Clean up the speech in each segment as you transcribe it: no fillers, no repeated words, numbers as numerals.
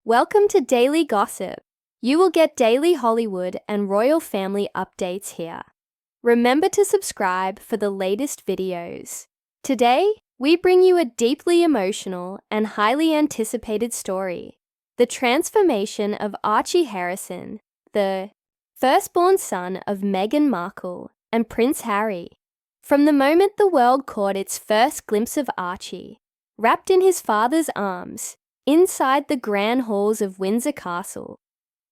Welcome to Daily Gossip. You will get daily Hollywood and royal family updates here. Remember to subscribe for the latest videos. Today, we bring you a deeply emotional and highly anticipated story. The transformation of Archie Harrison, the firstborn son of Meghan Markle and Prince Harry. From the moment the world caught its first glimpse of Archie, wrapped in his father's arms, inside the grand halls of Windsor Castle,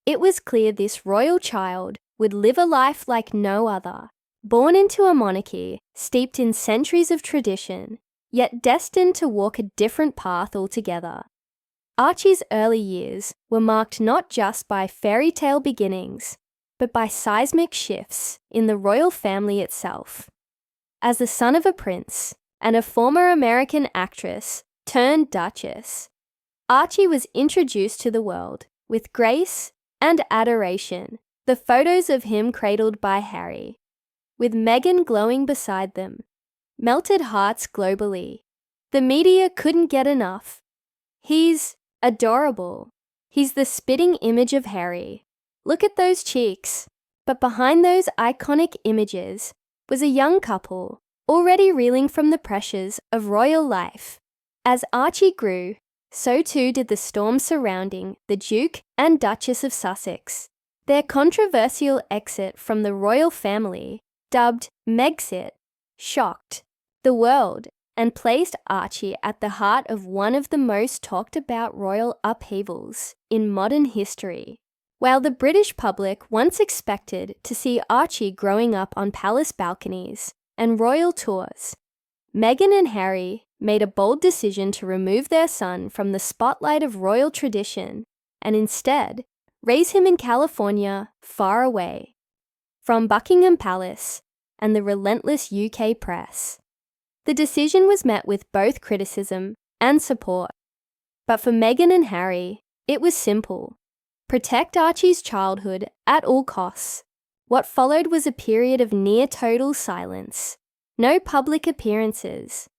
it was clear this royal child would live a life like no other, born into a monarchy steeped in centuries of tradition, yet destined to walk a different path altogether. Archie's early years were marked not just by fairy tale beginnings, but by seismic shifts in the royal family itself. As the son of a prince and a former American actress turned duchess, Archie was introduced to the world with grace and adoration, the photos of him cradled by Harry, with Meghan glowing beside them, melted hearts globally. The media couldn't get enough. He's adorable. He's the spitting image of Harry. Look at those cheeks. But behind those iconic images was a young couple, already reeling from the pressures of royal life. As Archie grew, so too did the storm surrounding the Duke and Duchess of Sussex. Their controversial exit from the royal family, dubbed Megxit, shocked the world and placed Archie at the heart of one of the most talked about royal upheavals in modern history. While the British public once expected to see Archie growing up on palace balconies and royal tours, Meghan and Harry made a bold decision to remove their son from the spotlight of royal tradition and instead raise him in California, far away from Buckingham Palace and the relentless UK press. The decision was met with both criticism and support. But for Meghan and Harry, it was simple. Protect Archie's childhood at all costs. What followed was a period of near total silence. No public appearances.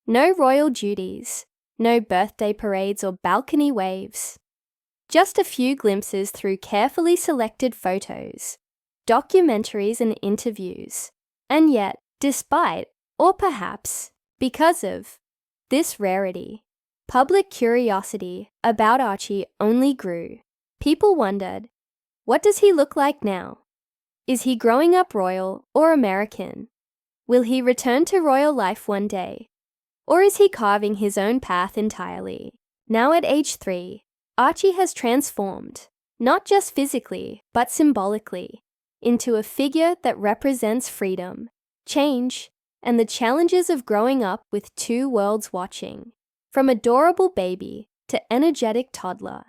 No royal duties, no birthday parades or balcony waves. Just a few glimpses through carefully selected photos, documentaries and interviews. And yet, despite, or perhaps because of, this rarity, public curiosity about Archie only grew. People wondered, what does he look like now? Is he growing up royal or American? Will he return to royal life one day? Or is he carving his own path entirely? Now at age 3, Archie has transformed, not just physically, but symbolically, into a figure that represents freedom, change, and the challenges of growing up with two worlds watching. From adorable baby to energetic toddler,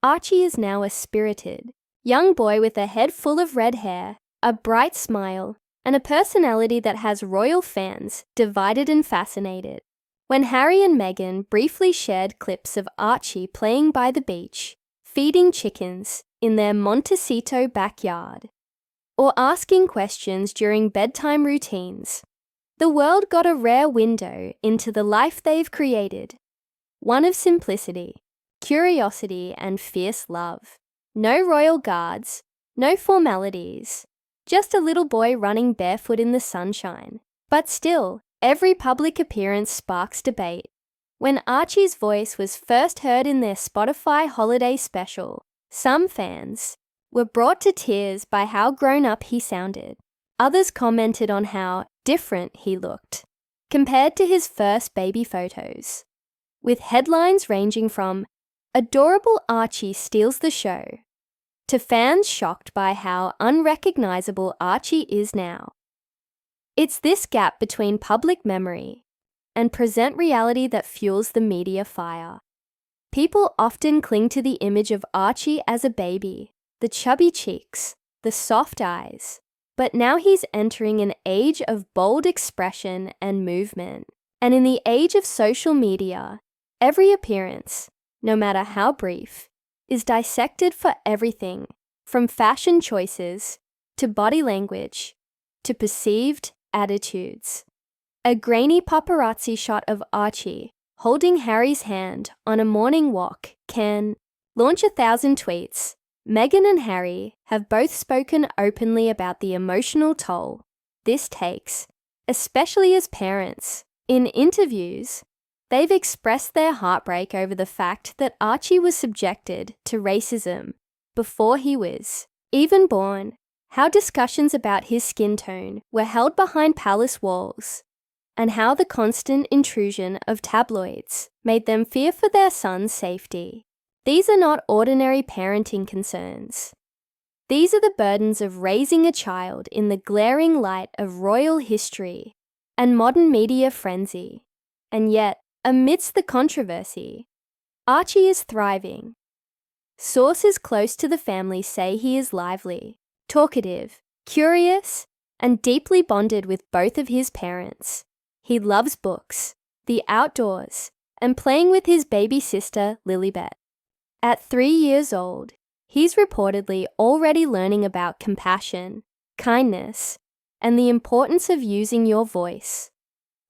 Archie is now a spirited, young boy with a head full of red hair, a bright smile, and a personality that has royal fans divided and fascinated. When Harry and Meghan briefly shared clips of Archie playing by the beach, feeding chickens in their Montecito backyard, or asking questions during bedtime routines, the world got a rare window into the life they've created. One of simplicity, curiosity, and fierce love. No royal guards, no formalities, just a little boy running barefoot in the sunshine. But still, every public appearance sparks debate. When Archie's voice was first heard in their Spotify holiday special, some fans were brought to tears by how grown up he sounded. Others commented on how different he looked compared to his first baby photos, with headlines ranging from "Adorable Archie steals the show" to fans shocked by how unrecognizable Archie is now. It's this gap between public memory and present reality that fuels the media fire. People often cling to the image of Archie as a baby, the chubby cheeks, the soft eyes. But now he's entering an age of bold expression and movement. And in the age of social media, every appearance, no matter how brief, is dissected for everything from fashion choices to body language to perceived attitudes. A grainy paparazzi shot of Archie holding Harry's hand on a morning walk can Launch 1,000 tweets. Meghan and Harry have both spoken openly about the emotional toll this takes, especially as parents. In interviews, they've expressed their heartbreak over the fact that Archie was subjected to racism before he was even born, how discussions about his skin tone were held behind palace walls, and how the constant intrusion of tabloids made them fear for their son's safety. These are not ordinary parenting concerns. These are the burdens of raising a child in the glaring light of royal history and modern media frenzy. And yet, amidst the controversy, Archie is thriving. Sources close to the family say he is lively, talkative, curious, and deeply bonded with both of his parents. He loves books, the outdoors, and playing with his baby sister, Lilibet. At 3 years old, he's reportedly already learning about compassion, kindness, and the importance of using your voice.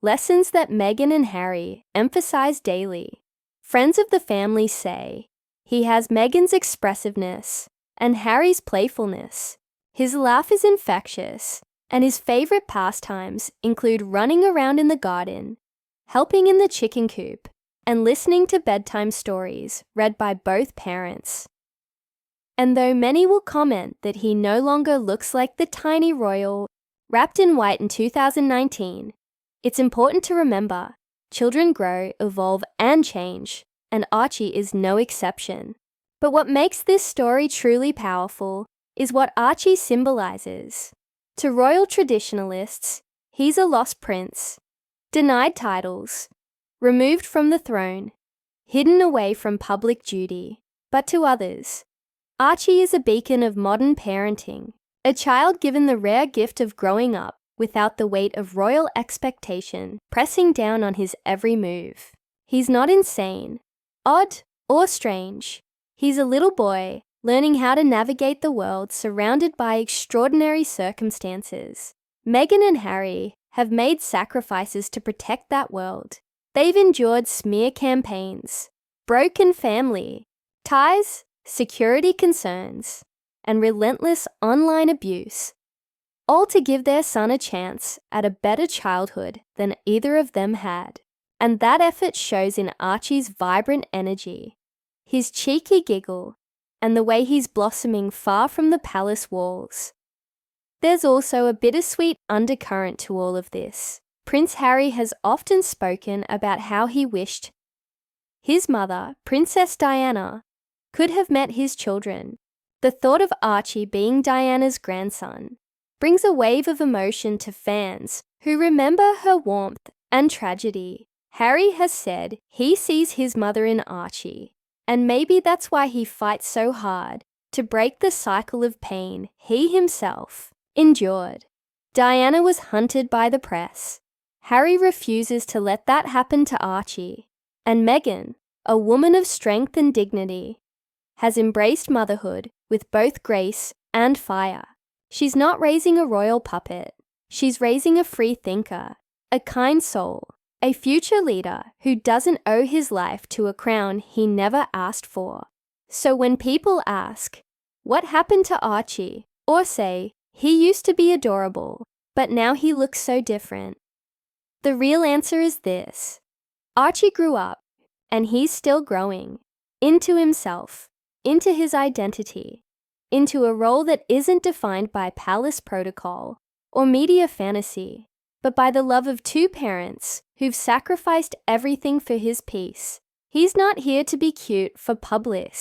Lessons that Meghan and Harry emphasize daily. Friends of the family say he has Meghan's expressiveness and Harry's playfulness. His laugh is infectious, and his favorite pastimes include running around in the garden, helping in the chicken coop, and listening to bedtime stories read by both parents. And though many will comment that he no longer looks like the tiny royal wrapped in white in 2019, it's important to remember children grow, evolve, and change, and Archie is no exception. But what makes this story truly powerful is what Archie symbolizes. To royal traditionalists, he's a lost prince, denied titles, removed from the throne, hidden away from public duty. But to others, Archie is a beacon of modern parenting, a child given the rare gift of growing up without the weight of royal expectation pressing down on his every move. He's not insane, odd, or strange. He's a little boy learning how to navigate the world surrounded by extraordinary circumstances. Meghan and Harry have made sacrifices to protect that world. They've endured smear campaigns, broken family ties, security concerns, and relentless online abuse, all to give their son a chance at a better childhood than either of them had. And that effort shows in Archie's vibrant energy, his cheeky giggle, and the way he's blossoming far from the palace walls. There's also a bittersweet undercurrent to all of this. Prince Harry has often spoken about how he wished his mother, Princess Diana, could have met his children. The thought of Archie being Diana's grandson brings a wave of emotion to fans who remember her warmth and tragedy. Harry has said he sees his mother in Archie, and maybe that's why he fights so hard to break the cycle of pain he himself endured. Diana was hunted by the press. Harry refuses to let that happen to Archie. And Meghan, a woman of strength and dignity, has embraced motherhood with both grace and fire. She's not raising a royal puppet. She's raising a free thinker, a kind soul, a future leader who doesn't owe his life to a crown he never asked for. So when people ask, what happened to Archie? Or say, he used to be adorable, but now he looks so different, the real answer is this. Archie grew up, and he's still growing, into himself, into his identity, into a role that isn't defined by palace protocol or media fantasy, but by the love of two parents who've sacrificed everything for his peace. He's not here to be cute for public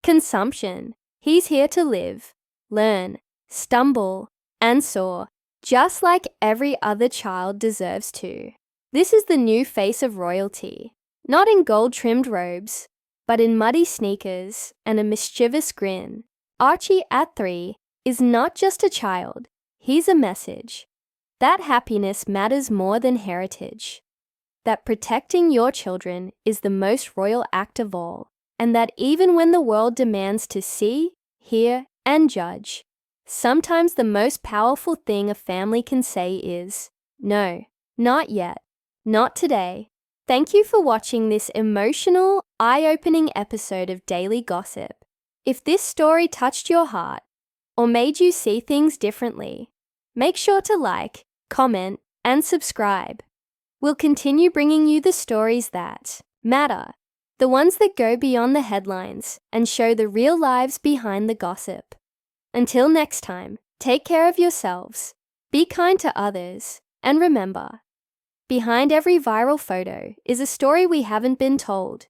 consumption. He's here to live, learn, stumble, and soar, just like every other child deserves to. This is the new face of royalty, not in gold-trimmed robes, but in muddy sneakers and a mischievous grin. Archie, at 3, is not just a child, he's a message. That happiness matters more than heritage. That protecting your children is the most royal act of all, and that even when the world demands to see, hear, and judge, sometimes the most powerful thing a family can say is, no, not yet, not today, Thank you for watching this emotional, eye-opening episode of Daily Gossip. If this story touched your heart or made you see things differently, make sure to like, comment, and subscribe. We'll continue bringing you the stories that matter, the ones that go beyond the headlines and show the real lives behind the gossip. Until next time, take care of yourselves, be kind to others, and remember, behind every viral photo is a story we haven't been told.